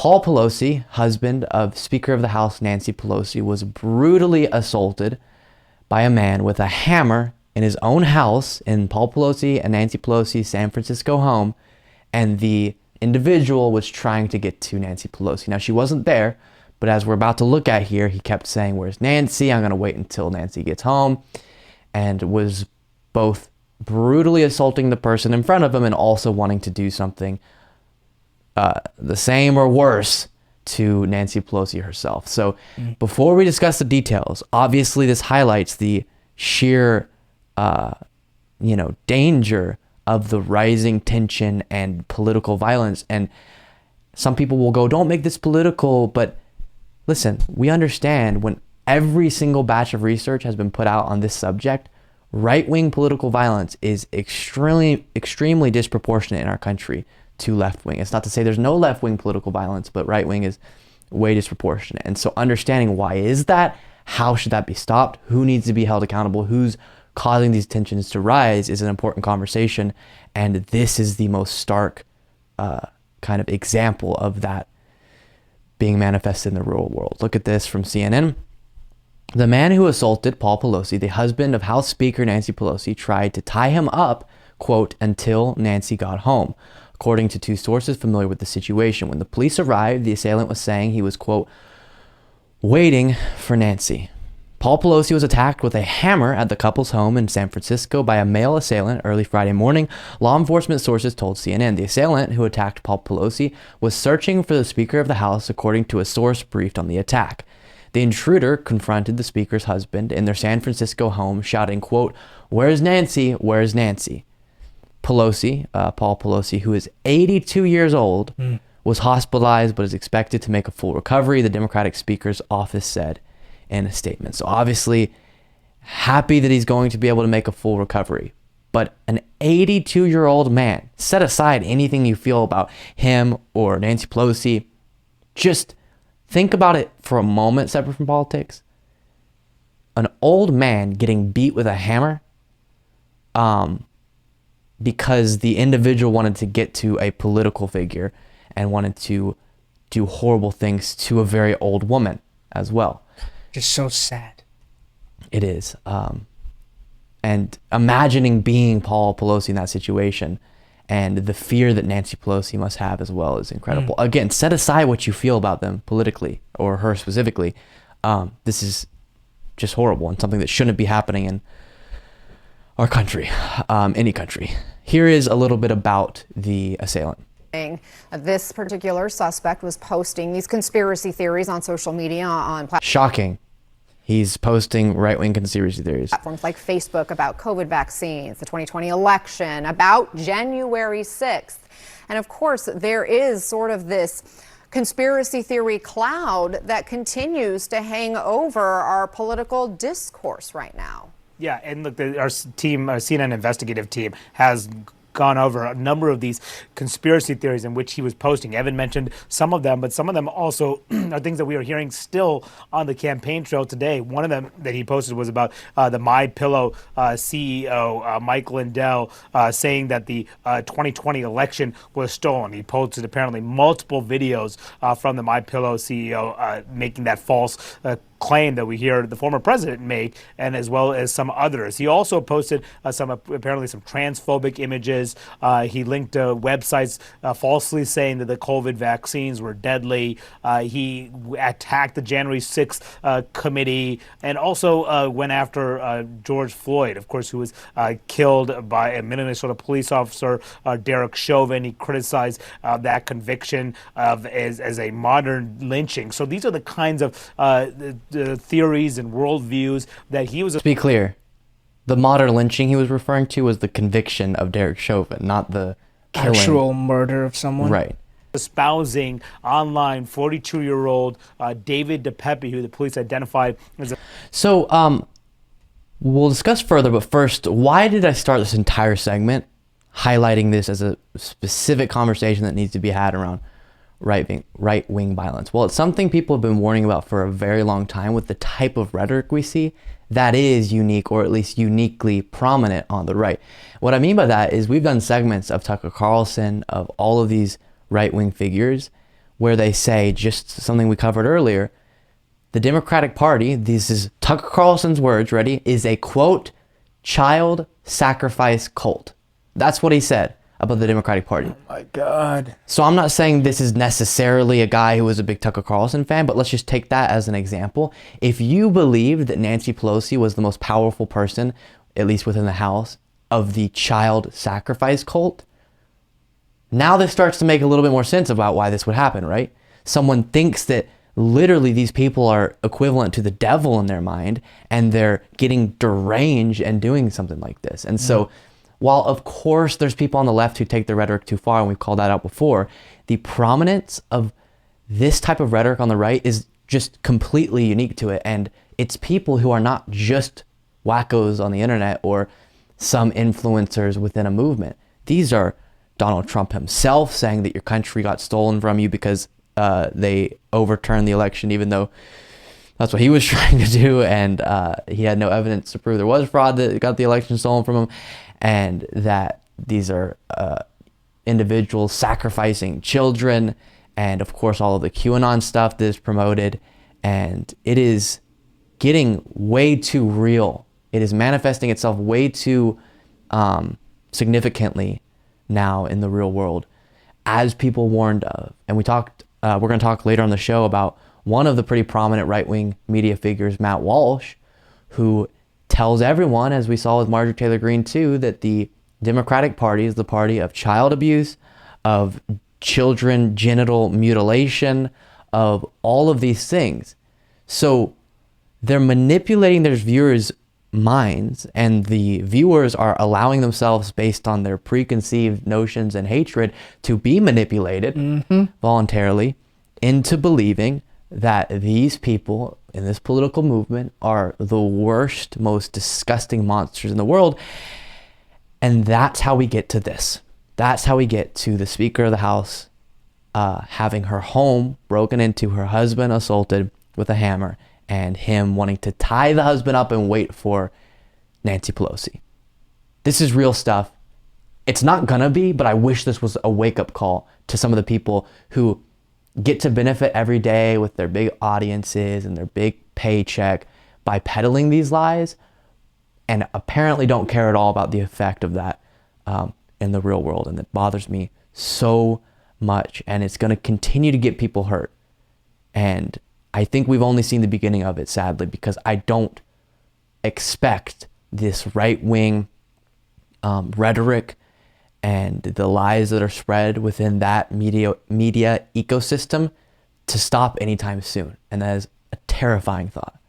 Paul Pelosi, husband of Speaker of the House Nancy Pelosi, was brutally assaulted by a man with a hammer in his own house in Paul Pelosi and Nancy Pelosi's San Francisco home, and the individual was trying to get to Nancy Pelosi. Now, she wasn't there, but as we're about to look at here, he kept saying, "Where's Nancy? I'm going to wait until Nancy gets home," and was both brutally assaulting the person in front of him and also wanting to do something the same or worse to Nancy Pelosi herself. So before we discuss the details, obviously this highlights the sheer, danger of the rising tension and political violence. And some people will go, don't make this political, but listen, we understand when every single batch of research has been put out on this subject, right-wing political violence is extremely disproportionate in our country to left-wing. It's not to say there's no left-wing political violence, but right-wing is way disproportionate. And so understanding why is that, how should that be stopped, who needs to be held accountable, who's causing these tensions to rise is an important conversation. And this is the most stark kind of example of that being manifested in the real world. Look at this from CNN. The man who assaulted Paul Pelosi, the husband of House Speaker Nancy Pelosi, tried to tie him up, quote, until Nancy got home. According to two sources familiar with the situation, when the police arrived, the assailant was saying he was, quote, waiting for Nancy. Paul Pelosi was attacked with a hammer at the couple's home in San Francisco by a male assailant early Friday morning. Law enforcement sources told CNN the assailant who attacked Paul Pelosi was searching for the Speaker of the House, according to a source briefed on the attack. The intruder confronted the Speaker's husband in their San Francisco home, shouting, quote, "Where's Nancy? Where's Nancy?" Pelosi, Paul Pelosi, who is 82 years old, was hospitalized but is expected to make a full recovery, the Democratic Speaker's office said in a statement. So obviously happy that he's going to be able to make a full recovery. But an 82-year-old man, set aside anything you feel about him or Nancy Pelosi, just think about it for a moment, separate from politics. An old man getting beat with a hammer because the individual wanted to get to a political figure and wanted to do horrible things to a very old woman as well. Just so sad. It is. And imagining being Paul Pelosi in that situation and the fear that Nancy Pelosi must have as well is incredible. Again, set aside what you feel about them politically or her specifically. This is just horrible and something that shouldn't be happening in our country, any country. Here is a little bit about the assailant. This particular suspect was posting these conspiracy theories on social media on Shocking. He's posting right-wing conspiracy theories. Platforms like Facebook about COVID vaccines, the 2020 election, about January 6th. And of course, there is sort of this conspiracy theory cloud that continues to hang over our political discourse right now. Yeah, and look, our team, our CNN investigative team, has gone over a number of these conspiracy theories in which he was posting. Evan mentioned some of them, but some of them also are things that we are hearing still on the campaign trail today. One of them that he posted was about the My Pillow CEO, Mike Lindell, saying that the 2020 election was stolen. He posted apparently multiple videos from the My Pillow CEO making that false claim that we hear the former president make, and as well as some others. He also posted apparently some transphobic images. He linked to websites falsely saying that the COVID vaccines were deadly. He attacked the January 6th committee, and also went after George Floyd, of course, who was killed by a Minnesota police officer, Derek Chauvin. He criticized that conviction as a modern lynching. So these are the kinds of the theories and worldviews that he was. To be clear, the modern lynching he was referring to was the conviction of Derek Chauvin, not the killing. Actual murder of someone. Right. Espousing online 42-year-old David DePepe, who the police identified as a... So we'll discuss further, but first, why did I start this entire segment highlighting this as a specific conversation that needs to be had around right-wing violence? Well, it's something people have been warning about for a very long time with the type of rhetoric we see that is unique, or at least uniquely prominent on the right. What I mean by that is we've done segments of Tucker Carlson, of all of these right-wing figures, where they say, just something we covered earlier, the Democratic Party, this is Tucker Carlson's words, ready, is a, quote, child sacrifice cult. That's what he said about the Democratic Party. Oh my God. So I'm not saying this is necessarily a guy who was a big Tucker Carlson fan, but let's just take that as an example. If you believed that Nancy Pelosi was the most powerful person, at least within the House, of the child sacrifice cult, now this starts to make a little bit more sense about why this would happen, right? Someone thinks that literally these people are equivalent to the devil in their mind, and they're getting deranged and doing something like this. And so while of course there's people on the left who take the rhetoric too far, and we've called that out before, the prominence of this type of rhetoric on the right is just completely unique to it. And it's people who are not just wackos on the internet or some influencers within a movement. These are Donald Trump himself saying that your country got stolen from you because they overturned the election, even though that's what he was trying to do, and he had no evidence to prove there was fraud that got the election stolen from him, and that these are individuals sacrificing children, and of course all of the QAnon stuff that is promoted, and it is getting way too real. It is manifesting itself way too significantly now in the real world, as people warned of. And we're going to talk later on the show about one of the pretty prominent right-wing media figures, Matt Walsh, who tells everyone, as we saw with Marjorie Taylor Greene too, that the Democratic Party is the party of child abuse, of children genital mutilation, of all of these things. So they're manipulating their viewers' minds, and the viewers are allowing themselves, based on their preconceived notions and hatred, to be manipulated voluntarily into believing that these people in this political movement are the worst, most disgusting monsters in the world. And that's how we get to this. That's how we get to the Speaker of the House having her home broken into, her husband assaulted with a hammer, and him wanting to tie the husband up and wait for Nancy Pelosi. This is real stuff. It's not gonna be, but I wish this was a wake-up call to some of the people who get to benefit every day with their big audiences and their big paycheck by peddling these lies, and apparently don't care at all about the effect of that in the real world. And that bothers me so much, and it's gonna continue to get people hurt. And I think we've only seen the beginning of it, sadly, because I don't expect this right-wing rhetoric and the lies that are spread within that media ecosystem to stop anytime soon. And that is a terrifying thought.